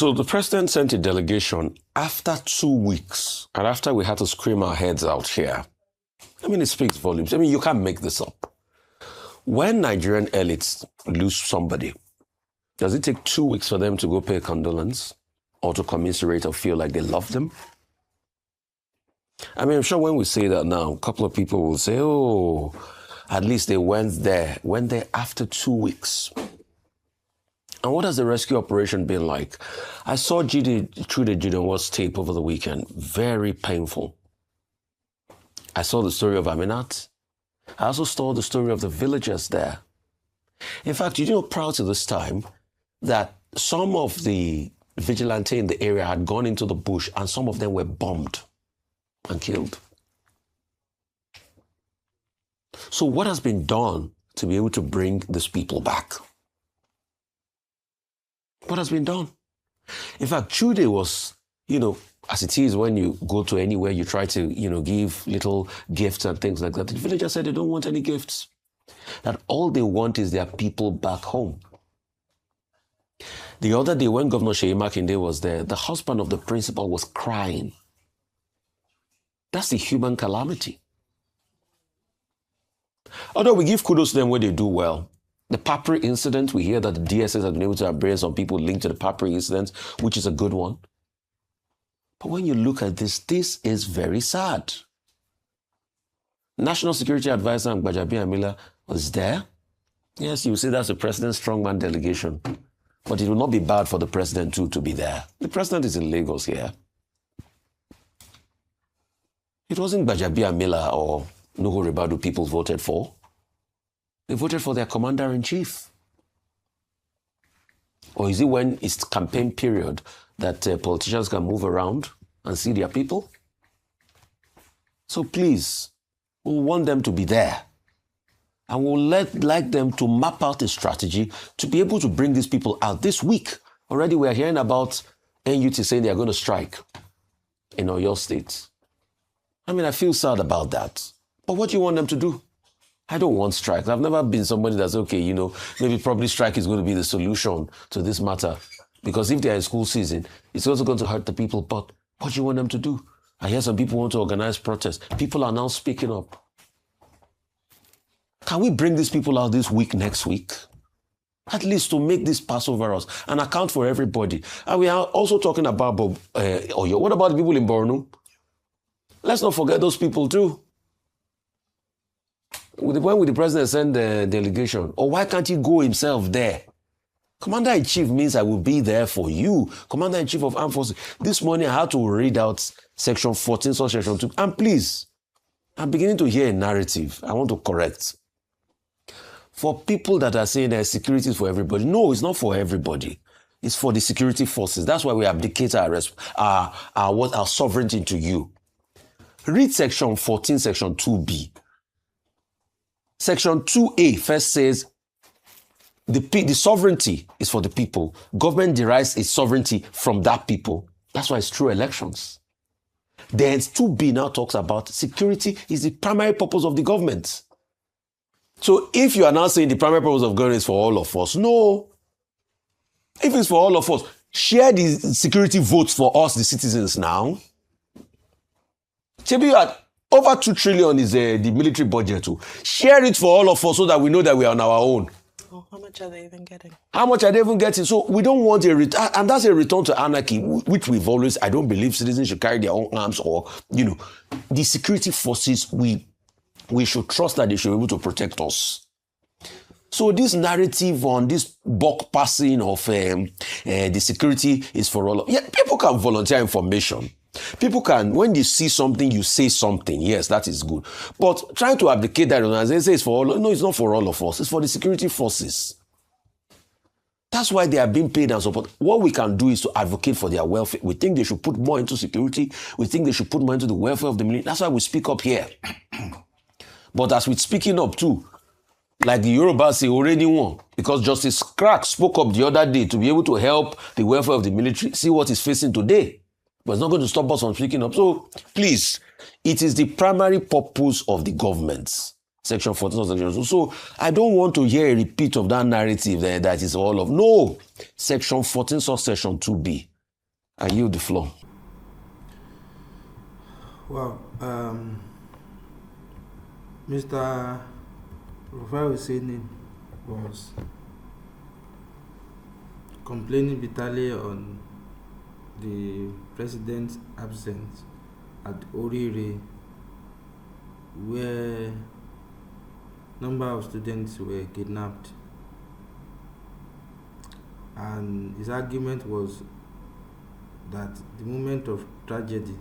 So the president sent a delegation after 2 weeks, and after we had to scream our heads out here. I mean, it speaks volumes. I mean, you can't make this up. When Nigerian elites lose somebody, does it take 2 weeks for them to go pay a condolence or to commiserate or feel like they love them? I mean, I'm sure when we say that now, a couple of people will say, oh, at least they went there after 2 weeks. And what has the rescue operation been like? I saw Trude Gideon's tape over the weekend. Very painful. I saw the story of Aminat. I also saw the story of the villagers there. In fact, you know, proud to this time that some of the vigilante in the area had gone into the bush and some of them were bombed and killed. So what has been done to be able to bring these people back? What has been done? In fact, Trude was, as it is when you go to anywhere, you try to, give little gifts and things like that. The villagers said they don't want any gifts. That all they want is their people back home. The other day when Governor Seyi Makinde was there, the husband of the principal was crying. That's the human calamity. Although we give kudos to them when they do well. The Papri incident, we hear that the DSS have been able to apprehend some people linked to the Papri incident, which is a good one. But when you look at this is very sad. National Security Advisor Gbajabi Amila was there. Yes, you say that's the president's strongman delegation. But it will not be bad for the president too to be there. The president is in Lagos here. It wasn't Gbajabi Amila or Nuhu Ribadu people voted for. They voted for their commander-in-chief. Or is it when it's campaign period that politicians can move around and see their people? So please, we want them to be there. And we'll like them to map out a strategy to be able to bring these people out this week. Already we are hearing about NUT saying they are going to strike in Oyo State. I mean, I feel sad about that. But what do you want them to do? I don't want strikes. I've never been somebody that's, okay, maybe probably strike is going to be the solution to this matter. Because if they're in school season, it's also going to hurt the people. But what do you want them to do? I hear some people want to organize protests. People are now speaking up. Can we bring these people out this week, next week? At least to make this pass over us and account for everybody. And we are also talking about Oyo. What about the people in Borno? Let's not forget those people too. When will the president send the delegation? Or why can't he go himself there? Commander-in-Chief means I will be there for you. Commander-in-Chief of Armed Forces. This morning I had to read out Section 14, Section 2. And please, I'm beginning to hear a narrative I want to correct. For people that are saying that security is for everybody. No, it's not for everybody. It's for the security forces. That's why we abdicate our sovereignty to you. Read Section 14, Section 2B. Section 2A first says the sovereignty is for the people. Government derives its sovereignty from that people. That's why it's through elections. Then 2B now talks about security is the primary purpose of the government. So if you are now saying the primary purpose of government is for all of us, no. If it's for all of us, share the security votes for us, the citizens now. Maybe you had over 2 trillion is the military budget too. Share it for all of us so that we know that we are on our own. Oh, how much are they even getting? How much are they even getting? So we don't want a return, and that's a return to anarchy, which we've always, I don't believe citizens should carry their own arms or, the security forces, we should trust that they should be able to protect us. So this narrative on this buck passing of the security is for all of, people can volunteer information. People can, when you see something, you say something. Yes, that is good. But trying to abdicate that and say it's for all, no, it's not for all of us. It's for the security forces. That's why they are being paid and support. What we can do is to advocate for their welfare. We think they should put more into security. We think they should put more into the welfare of the military. That's why we speak up here. But as with speaking up too, like the Yoruba say, already won. Because Justice Crack spoke up the other day to be able to help the welfare of the military. See what is facing today. But it's not going to stop us from speaking up. So, please, it is the primary purpose of the government. Section 14 of Section 2. So, I don't want to hear a repeat of that narrative that is all of. No! Section 14 of Section 2B. I yield the floor. Well, Mr. Rufai Oseni was complaining bitterly on the president's absence at Orire, where number of students were kidnapped, and his argument was that the moment of tragedy,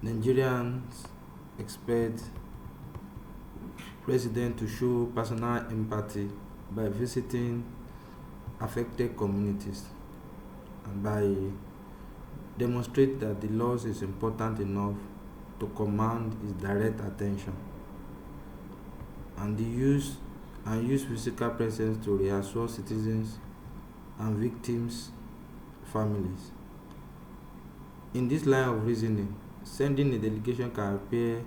Nigerians expect president to show personal empathy by visiting affected communities and by demonstrate that the loss is important enough to command his direct attention, and use physical presence to reassure citizens and victims' families. In this line of reasoning, sending a delegation can appear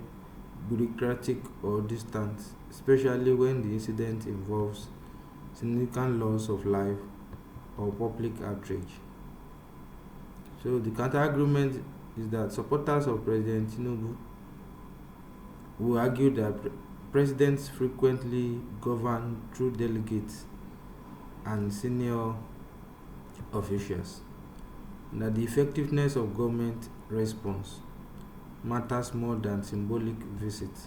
bureaucratic or distant, especially when the incident involves significant loss of life or public outrage. So the counter-argument is that supporters of President Tinubu will argue that presidents frequently govern through delegates and senior officials, and that the effectiveness of government response matters more than symbolic visits.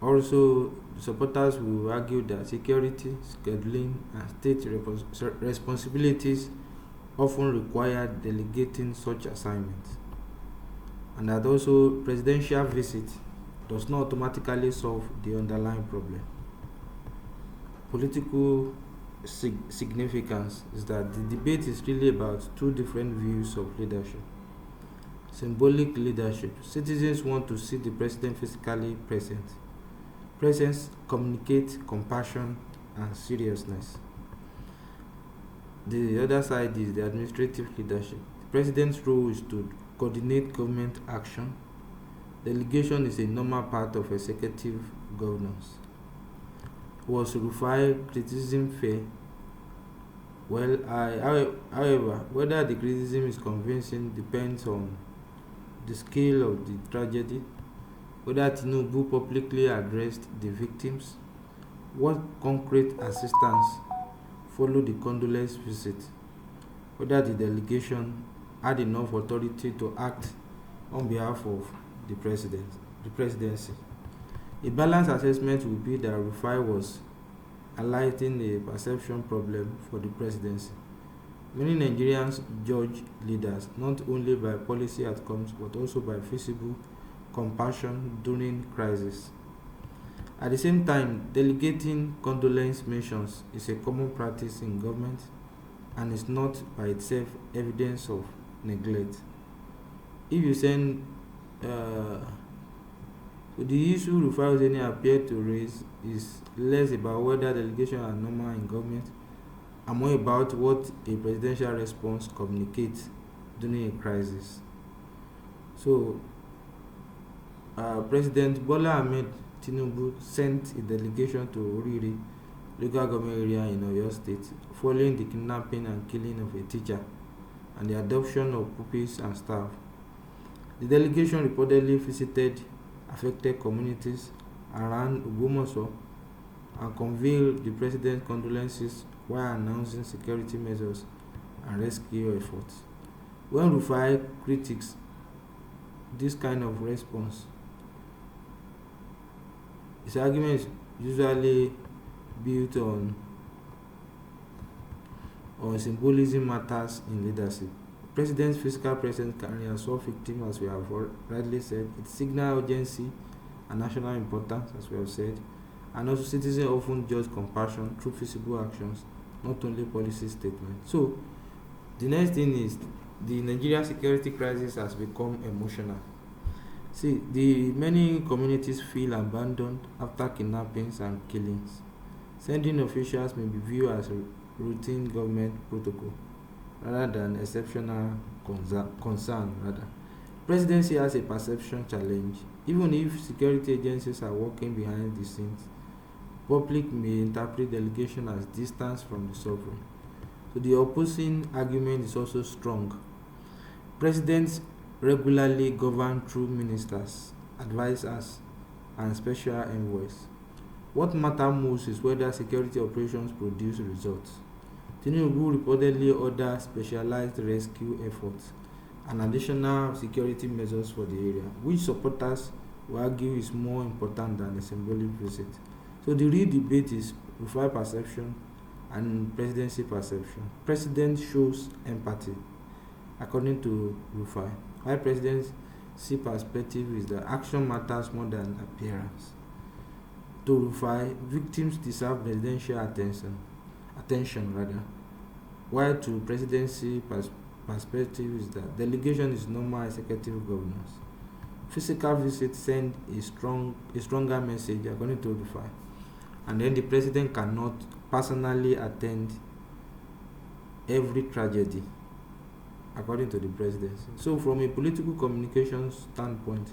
Also, supporters will argue that security, scheduling, and state responsibilities often require delegating such assignments, and that also presidential visit does not automatically solve the underlying problem. Political significance is that the debate is really about two different views of leadership. Symbolic leadership. Citizens want to see the president physically present. Presence communicates compassion and seriousness. The other side is the administrative leadership. The president's role is to coordinate government action. Delegation is a normal part of executive governance. Was Rufai criticism fair? Well, however, whether the criticism is convincing depends on the scale of the tragedy, whether Tinubu publicly addressed the victims, what concrete assistance followed the condolence visit, whether the delegation had enough authority to act on behalf of the presidency. A balanced assessment would be that Rufai was highlighting a perception problem for the presidency. Many Nigerians judge leaders not only by policy outcomes but also by visible compassion during crisis. At the same time, delegating condolence missions is a common practice in government and is not by itself evidence of neglect. If you send the issue Rufai Oseni appeared to raise is less about whether delegations are normal in government and more about what a presidential response communicates during a crisis. So, President Bola Ahmed Tinubu sent a delegation to Orire, local government area in Oyo State, following the kidnapping and killing of a teacher and the adoption of pupils and staff. The delegation reportedly visited affected communities around Ogbomoso and conveyed the president's condolences while announcing security measures and rescue efforts. When Rufai critiques this kind of response, his argument is usually built on symbolism matters in leadership. President's physical presence can reassure victims, as we have rightly said. It signals urgency and national importance, as we have said. And also, citizens often judge compassion through visible actions, not only policy statements. So, the next thing is the Nigerian security crisis has become emotional. See, the many communities feel abandoned after kidnappings and killings. Sending officials may be viewed as a routine government protocol rather than exceptional concern. Presidency has a perception challenge. Even if security agencies are working behind the scenes, public may interpret delegation as distance from the sovereign. So the opposing argument is also strong. Presidents regularly govern through ministers, advisors, and special envoys. What matters most is whether security operations produce results. Tinubu reportedly ordered specialized rescue efforts and additional security measures for the area, which supporters will argue is more important than a symbolic visit. So the real debate is Rufai perception and presidency perception. President shows empathy, according to Rufai, while presidency perspective is that action matters more than appearance. To Rufai, victims deserve presidential attention rather, while to presidency perspective is that delegation is normal executive governance. Physical visits send a stronger message, according to Rufai, and then the president cannot personally attend every tragedy, according to the presidency. So from a political communications standpoint,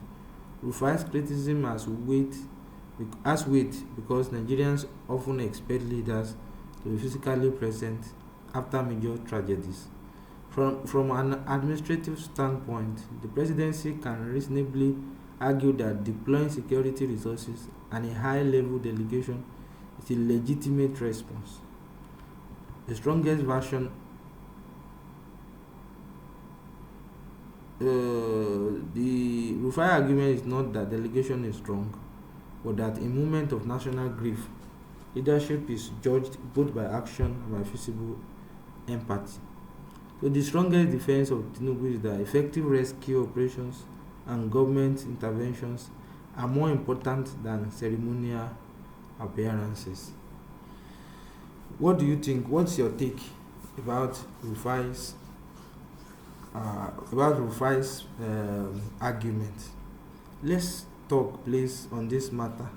Rufai's criticism has weight because Nigerians often expect leaders to be physically present after major tragedies. From an administrative standpoint, the presidency can reasonably argue that deploying security resources and a high-level delegation is a legitimate response. The strongest version the Rufai argument is not that delegation is strong, but that in moment of national grief, leadership is judged both by action and by visible empathy. So the strongest defense of Tinubu is that effective rescue operations and government interventions are more important than ceremonial appearances. What do you think? What's your take about Rufai's argument? Let's talk, please, on this matter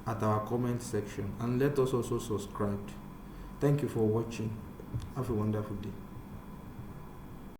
at our comment section, and let us also subscribe. Thank you for watching. Have a wonderful day.